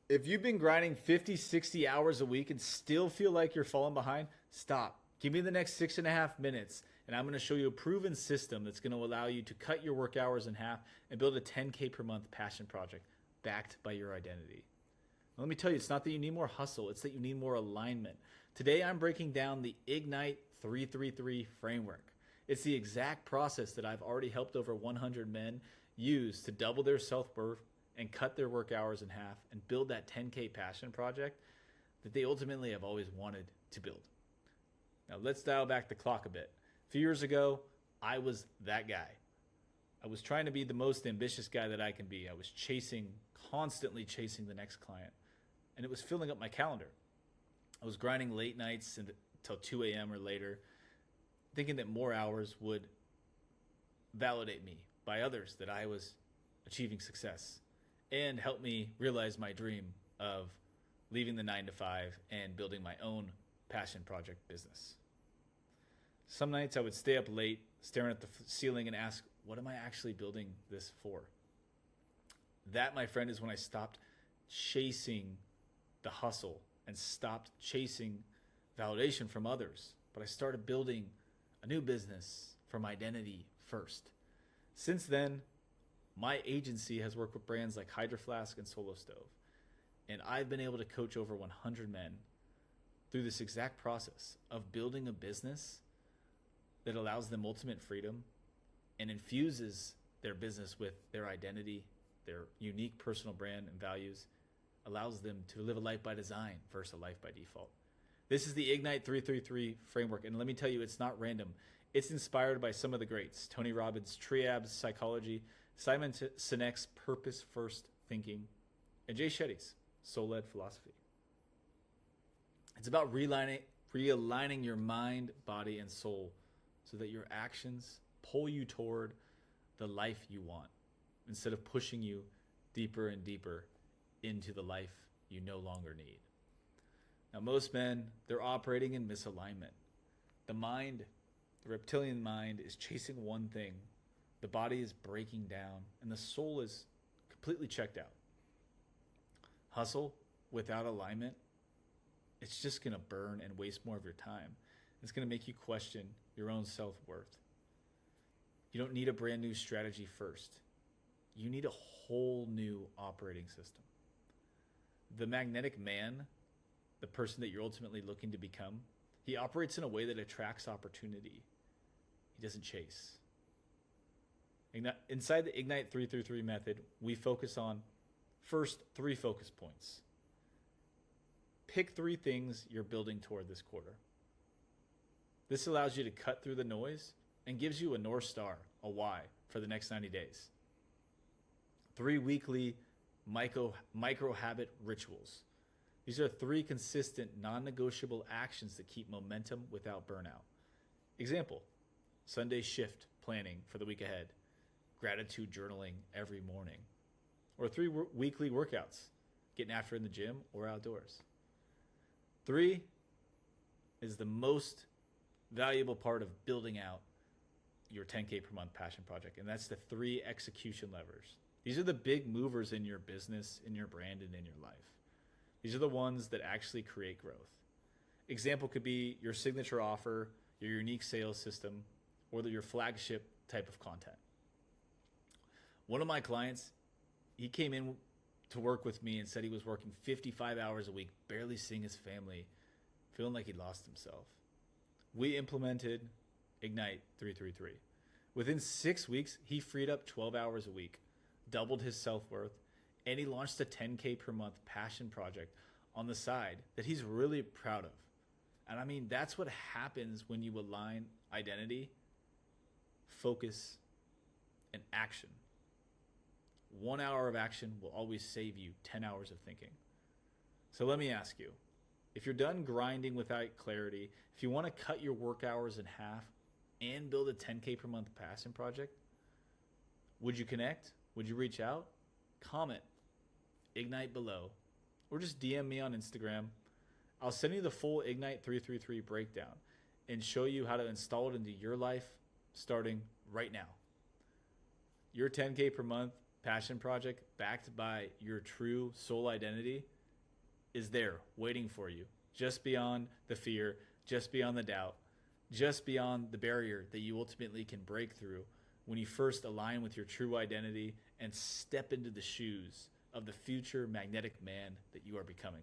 If you've been grinding 50, 60 hours a week and still feel like you're falling behind, stop. Give me the next 6.5 minutes, and I'm going to show you a proven system that's going to allow you to cut your work hours in half and build a 10K per month passion project backed by your identity. Let me tell you, it's not that you need more hustle, it's that you need more alignment. Today, I'm breaking down the Ignite333 Framework. It's the exact process that I've already helped over 100 men use to double their self worth and cut their work hours in half and build that 10K passion project that they ultimately have always wanted to build. Now, let's dial back the clock a bit. A few years ago, I was that guy. I was trying to be the most ambitious guy that I can be. I was constantly chasing the next client, and it was filling up my calendar. I was grinding late nights until 2 a.m. or later, thinking that more hours would validate me by others that I was achieving success and help me realize my dream of leaving the 9 to 5 and building my own passion project business. Some nights I would stay up late staring at the ceiling and ask, what am I actually building this for? That, my friend, is when I stopped chasing the hustle and stopped chasing validation from others. But I started building a new business from identity first. Since then, my agency has worked with brands like Hydro Flask and Solo Stove. And I've been able to coach over 100 men through this exact process of building a business that allows them ultimate freedom and infuses their business with their identity, their unique personal brand and values, allows them to live a life by design versus a life by default. This is the Ignite 333 framework, and let me tell you, it's not random. It's inspired by some of the greats: Tony Robbins' triad psychology, Sinek's purpose first thinking, and Jay Shetty's soul-led philosophy. It's about realigning your mind, body, and soul so that your actions pull you toward the life you want instead of pushing you deeper and deeper into the life you no longer need. Now, most men, they're operating in misalignment. The mind, the reptilian mind, is chasing one thing. The body is breaking down, and the soul is completely checked out. Hustle without alignment, it's just going to burn and waste more of your time. It's going to make you question your own self-worth. You don't need a brand new strategy first. You need a whole new operating system. The magnetic man, the person that you're ultimately looking to become, he operates in a way that attracts opportunity. He doesn't chase. Inside the Ignite 333 method, we focus on first 3 focus points. Pick 3 things you're building toward this quarter. This allows you to cut through the noise and gives you a North Star, a why, for the next 90 days. 3 weekly micro habit rituals. These are 3 consistent, non-negotiable actions that keep momentum without burnout. Example: Sunday shift planning for the week ahead, gratitude journaling every morning, or 3 weekly workouts, getting after in the gym or outdoors. 3 is the most valuable part of building out your 10K per month passion project, and that's the 3 execution levers. These are the big movers in your business, in your brand, and in your life. These are the ones that actually create growth. Example could be your signature offer, your unique sales system, or your flagship type of content. One of my clients, he came in to work with me and said he was working 55 hours a week, barely seeing his family, feeling like he'd lost himself. We implemented Ignite 333. Within 6 weeks, he freed up 12 hours a week, doubled his self-worth, and he launched a 10K per month passion project on the side that he's really proud of. And I mean, that's what happens when you align identity, focus, and action. 1 hour of action will always save you 10 hours of thinking. So let me ask you, if you're done grinding without clarity, if you want to cut your work hours in half and build a 10K per month passion project, would you connect? Would you reach out? Comment Ignite below, or just DM me on Instagram. I'll send you the full Ignite 333 breakdown and show you how to install it into your life starting right now. Your 10K per month passion project backed by your true soul identity is there waiting for you, just beyond the fear, just beyond the doubt, just beyond the barrier that you ultimately can break through when you first align with your true identity and step into the shoes of the future magnetic man that you are becoming.